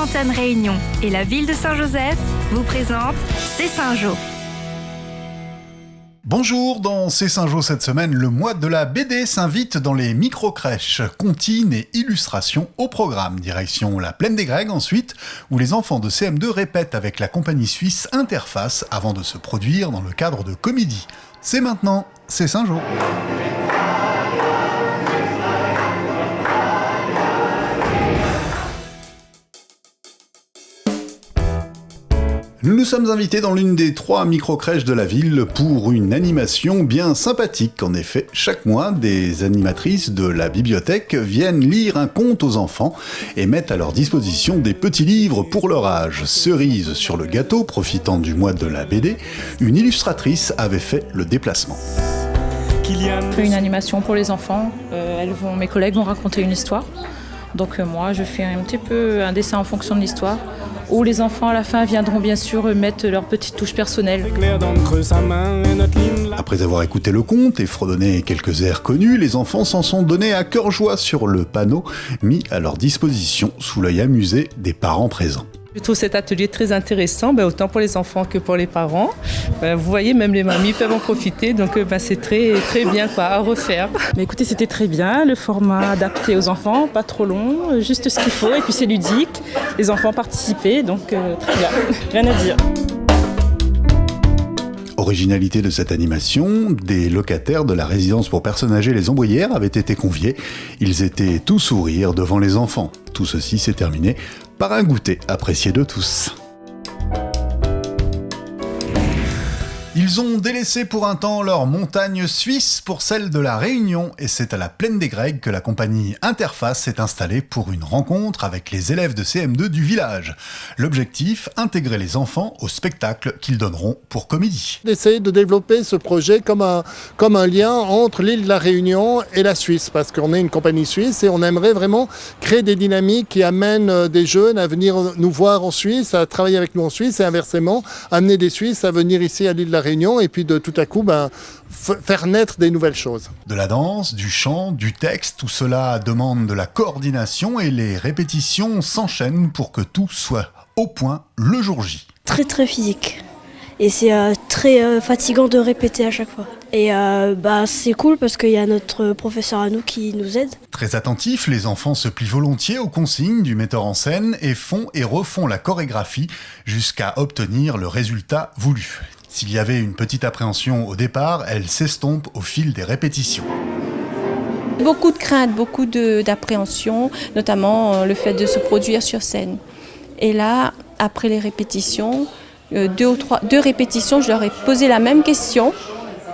Antenne Réunion et la ville de Saint-Joseph vous présentent C'est Saint-Jo. Bonjour, dans C'est Saint-Jo cette semaine, le mois de la BD s'invite dans les micro-crèches, comptines et illustrations au programme. Direction la Plaine des Grecs ensuite, où les enfants de CM2 répètent avec la compagnie suisse Interface avant de se produire dans le cadre de comédie. C'est maintenant, C'est Saint-Jo. Nous nous sommes invités dans l'une des 3 micro-crèches de la ville pour une animation bien sympathique. En effet, chaque mois, des animatrices de la bibliothèque viennent lire un conte aux enfants et mettent à leur disposition des petits livres pour leur âge. Cerise sur le gâteau, profitant du mois de la BD, une illustratrice avait fait le déplacement. Je fais une animation pour les enfants. Mes collègues vont raconter une histoire. Donc moi, je fais un petit peu un dessin en fonction de l'histoire, où les enfants à la fin viendront bien sûr mettre leur petite touche personnelle. Après avoir écouté le conte et fredonné quelques airs connus, les enfants s'en sont donnés à cœur joie sur le panneau mis à leur disposition sous l'œil amusé des parents présents. Je trouve cet atelier très intéressant, autant pour les enfants que pour les parents. Vous voyez, même les mamies peuvent en profiter, donc c'est très, très bien à refaire. Mais écoutez, c'était très bien, le format adapté aux enfants, pas trop long, juste ce qu'il faut, et puis c'est ludique, les enfants participaient, donc très bien, rien à dire. Originalité de cette animation, des locataires de la résidence pour personnes âgées Les Ombrières avaient été conviés. Ils étaient tout sourire devant les enfants. Tout ceci s'est terminé par un goûter apprécié de tous. Ils ont délaissé pour un temps leur montagne suisse pour celle de la Réunion et c'est à la Plaine des Grecs que la compagnie Interface s'est installée pour une rencontre avec les élèves de CM2 du village. L'objectif, intégrer les enfants au spectacle qu'ils donneront pour comédie. D'essayer de développer ce projet comme un lien entre l'île de la Réunion et la Suisse parce qu'on est une compagnie suisse et on aimerait vraiment créer des dynamiques qui amènent des jeunes à venir nous voir en Suisse, à travailler avec nous en Suisse et inversement, amener des Suisses à venir ici à l'île de la Réunion et puis de tout à coup faire naître des nouvelles choses. De la danse, du chant, du texte, tout cela demande de la coordination et les répétitions s'enchaînent pour que tout soit au point le jour J. Très physique et c'est très fatigant de répéter à chaque fois. Et c'est cool parce qu'il y a notre professeur à nous qui nous aide. Très attentifs, les enfants se plient volontiers aux consignes du metteur en scène et font et refont la chorégraphie jusqu'à obtenir le résultat voulu. S'il y avait une petite appréhension au départ, elle s'estompe au fil des répétitions. Beaucoup de craintes, beaucoup d'appréhension, notamment le fait de se produire sur scène. Et là, après les répétitions, 2 répétitions, je leur ai posé la même question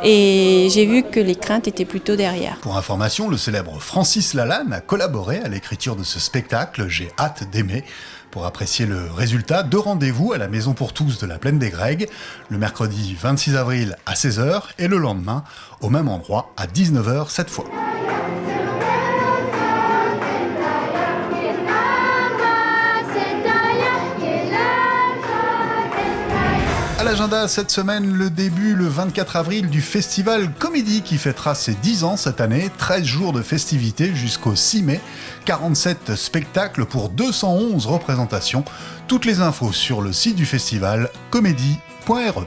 et j'ai vu que les craintes étaient plutôt derrière. Pour information, le célèbre Francis Lalanne a collaboré à l'écriture de ce spectacle « J'ai hâte d'aimer ». Pour apprécier le résultat, 2 rendez-vous à la Maison pour tous de la Plaine des Grecs, le mercredi 26 avril à 16h et le lendemain au même endroit à 19h cette fois. À l'agenda cette semaine, le début le 24 avril du festival Comédie qui fêtera ses 10 ans cette année, 13 jours de festivités jusqu'au 6 mai, 47 spectacles pour 211 représentations. Toutes les infos sur le site du festival comédie.re.